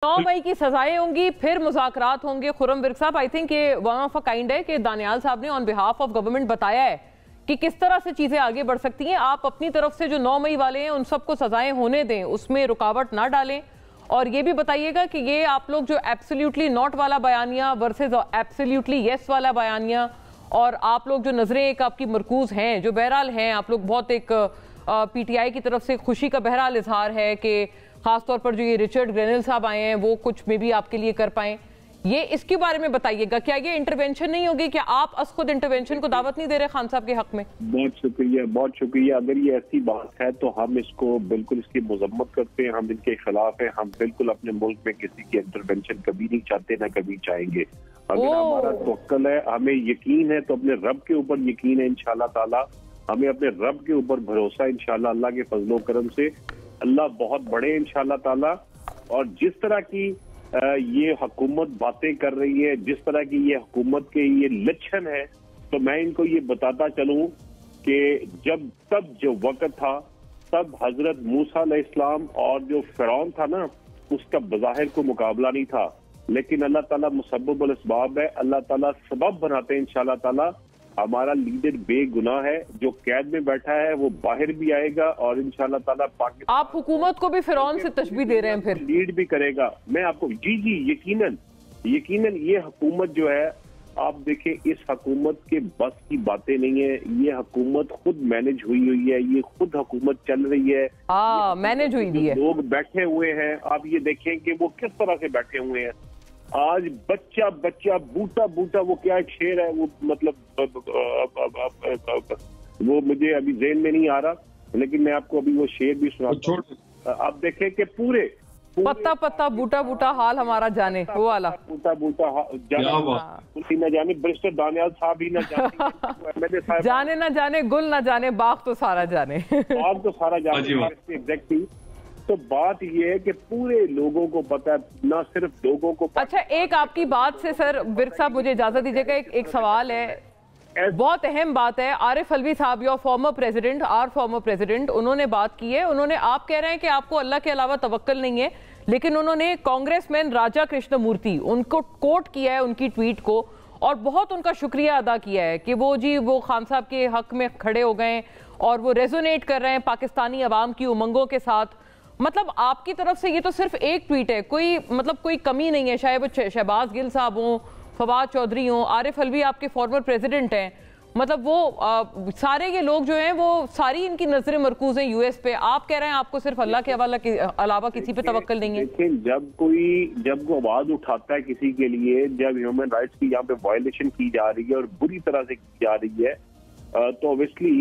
9 मई की सजाएं होंगी, फिर मुज़ाकरात होंगे। खुर्रम विर्क साहब, आई थिंक ये वन ऑफ अ काइंड है कि दानियाल साहब ने ऑन बिहाफ ऑफ गवर्नमेंट बताया है कि किस तरह से चीजें आगे बढ़ सकती हैं। आप अपनी तरफ से जो 9 मई वाले हैं उन सबको सजाएं होने दें, उसमें रुकावट ना डालें। और ये भी बताइएगा कि ये आप लोग जो एब्सोल्युटली नॉट वाला बयानिया वर्सेस एब्सोल्युटली यस वाला बयानिया, और आप लोग जो नजरें एक आपकी मरकूज हैं, जो बहरहाल हैं, आप लोग बहुत एक पीटीआई की तरफ से खुशी का बहरहाल इजहार है कि खासतौर पर जो ये रिचर्ड ग्रेनल साहब आए हैं वो कुछ में भी आपके लिए कर पाएं। ये इसके बारे में बताइएगा, क्या ये इंटरवेंशन नहीं होगी? क्या आप खुद इंटरवेंशन को दावत नहीं दे रहे खान साहब के हक में? बहुत शुक्रिया, बहुत शुक्रिया। अगर ये ऐसी बात है तो हम इसको बिल्कुल इसकी मजम्मत करते हैं, हम इनके खिलाफ हैं। हम बिल्कुल अपने मुल्क में किसी की इंटरवेंशन कभी नहीं चाहते, ना कभी चाहेंगे। अगर हमारा तवक्कुल है, हमें यकीन है, तो अपने रब के ऊपर यकीन है इंशाल्लाह ताला। हमें अपने रब के ऊपर भरोसा है इंशाल्लाह। अल्लाह के फजलो करम से अल्लाह बहुत बड़े इंशाल्लाह ताला। और जिस तरह की ये हुकूमत बातें कर रही है, जिस तरह की ये हुकूमत के ये लक्षण है, तो मैं इनको ये बताता चलूं कि तब जो वक्त था, तब हजरत मूसा अलैहिस्सलाम और जो फिरौन था ना, उसका बज़ाहिर को मुकाबला नहीं था। लेकिन अल्लाह ताला मुसब्बिबुल अस्बाब है, अल्लाह ताला सबब बनाते हैं इंशाल्लाह ताला। हमारा लीडर बेगुनाह है, जो कैद में बैठा है वो बाहर भी आएगा और इंशाल्लाह ताला पाकिस्तान। आप हुकूमत को भी फिरौन से तशबीह दे रहे हैं, फिर लीड भी करेगा। मैं आपको जी यकीनन ये हुकूमत जो है, आप देखें, इस हुकूमत के बस की बातें नहीं है। ये हुकूमत खुद मैनेज हुई है, ये खुद हुकूमत चल रही है, मैनेज हुई है। लोग बैठे हुए हैं, आप ये देखें कि वो किस तरह से बैठे हुए हैं। आज बच्चा बूटा वो क्या एक शेर है, वो मतलब वो मुझे अभी ज़हन में नहीं आ रहा, लेकिन मैं आपको अभी वो शेर भी सुनाता हूं। आप देखें कि पूरे पत्ता बूटा हाल हमारा जाने, वो वाला बूटा जाने बरिस्टर दानियाल साहब ही ना जाने जाने ना जाने, गुल ना जाने, बाग तो सारा जाने। बाग तो सारा जाने एग्जैक्टली। तो बात ये है कि पूरे लोगों को पता है, ना सिर्फ लोगों को पता। अच्छा, एक आपकी बात से सर विर्क साहब मुझे इजाजत दीजिएगा, एक सवाल है, बहुत अहम बात है। आरिफ अलवी साहब, योर फॉर्मर प्रेसिडेंट, उन्होंने बात की है। उन्होंने, आप कह रहे हैं कि आपको अल्लाह के अलावा तवक्कल नहीं है, लेकिन उन्होंने कांग्रेसमैन राजा कृष्णमूर्ति, उनको कोट किया है उनकी ट्वीट को, और बहुत उनका शुक्रिया अदा किया है कि वो खान साहब के हक में खड़े हो गए और वो रेजोनेट कर रहे हैं पाकिस्तानी अवाम की उमंगों के साथ। मतलब आपकी तरफ से ये तो सिर्फ एक ट्वीट है, कोई कमी नहीं है, चाहे वो शहबाज गिल साहब हों, फवाद चौधरी हों, आरिफ अलवी आपके फॉर्मर प्रेसिडेंट हैं, मतलब वो सारे ये लोग जो हैं वो सारी इनकी नजरें मरकूज हैं यूएस पे। आप कह रहे हैं आपको सिर्फ अल्लाह के अलावा किसी पे तवक्कल नहीं है। लेकिन जब कोई आवाज उठाता है किसी के लिए, जब ह्यूमन राइट्स की यहाँ पे वायलेशन की जा रही है और बुरी तरह से की जा रही है, तो ऑब्वियसली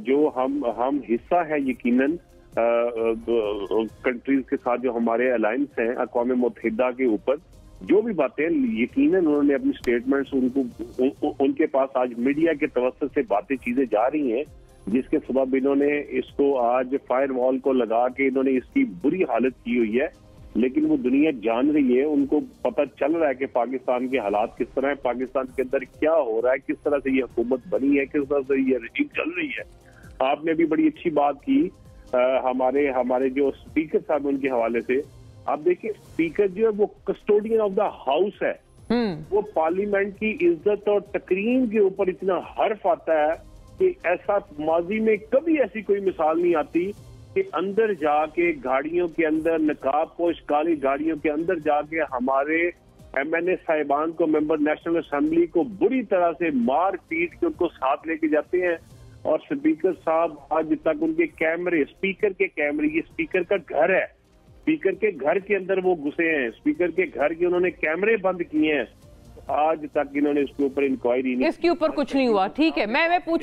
जो हम हिस्सा है यकीनन कंट्रीज के साथ जो हमारे अलायंस हैं अक़वाम मुत्तहिदा के ऊपर, जो भी बातें यकीनन उन्होंने अपनी स्टेटमेंट्स उनके पास आज मीडिया के तवस्सुत से बातें चीजें जा रही हैं, जिसके सबब इन्होंने इसको आज फायर वॉल को लगा के इन्होंने इसकी बुरी हालत की हुई है। लेकिन वो दुनिया जान रही है, उनको पता चल रहा है कि पाकिस्तान के हालात किस तरह है, पाकिस्तान के अंदर क्या हो रहा है, किस तरह से ये हुकूमत बनी है, किस तरह से ये रजीम चल रही है। आपने भी बड़ी अच्छी बात की हमारे जो स्पीकर साहब उनके हवाले से। आप देखिए, स्पीकर जो है वो कस्टोडियन ऑफ द हाउस है। वो पार्लियामेंट की इज्जत और तकरीम के ऊपर इतना हर्फ आता है कि ऐसा माजी में कभी ऐसी कोई मिसाल नहीं आती कि अंदर जाके गाड़ियों के अंदर, नकाब पोश काली गाड़ियों के अंदर जाके हमारे MNA साहिबान को, मेंबर नेशनल असेंबली को बुरी तरह से मार पीट के उनको साथ लेके जाते हैं। और स्पीकर साहब आज तक उनके कैमरे, स्पीकर के कैमरे, ये स्पीकर का घर है, स्पीकर के घर के अंदर वो घुसे हैं, स्पीकर के घर के उन्होंने कैमरे बंद किए हैं। आज तक इन्होंने इसके ऊपर इंक्वायरी नहीं, इसके ऊपर कुछ नहीं हुआ। ठीक है, मैं पूछ